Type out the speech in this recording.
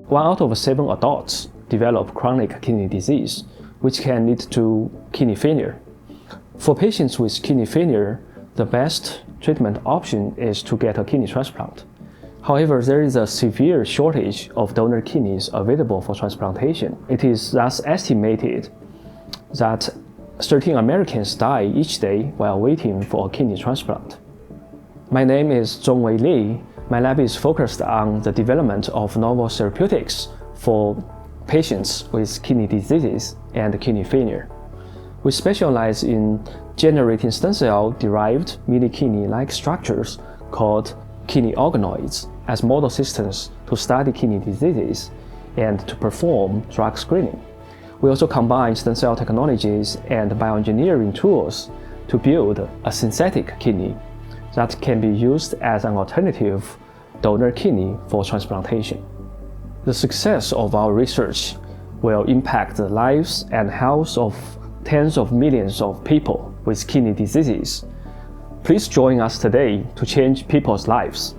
1 out of 7 adults develop chronic kidney disease, which can lead to kidney failure. For patients with kidney failure, the best treatment option is to get a kidney transplant. However, there is a severe shortage of donor kidneys available for transplantation. It is thus estimated that 13 Americans die each day while waiting for a kidney transplant. My name is Zhongwei Li. My lab is focused on the development of novel therapeutics for patients with kidney diseases and kidney failure. We specialize in generating stem cell-derived mini-kidney-like structures called kidney organoids as model systems to study kidney diseases and to perform drug screening. We also combine stem cell technologies and bioengineering tools to build a synthetic kidney that can be used as an alternative donor kidney for transplantation. The success of our research will impact the lives and health of tens of millions of people with kidney diseases. Please join us today to change people's lives.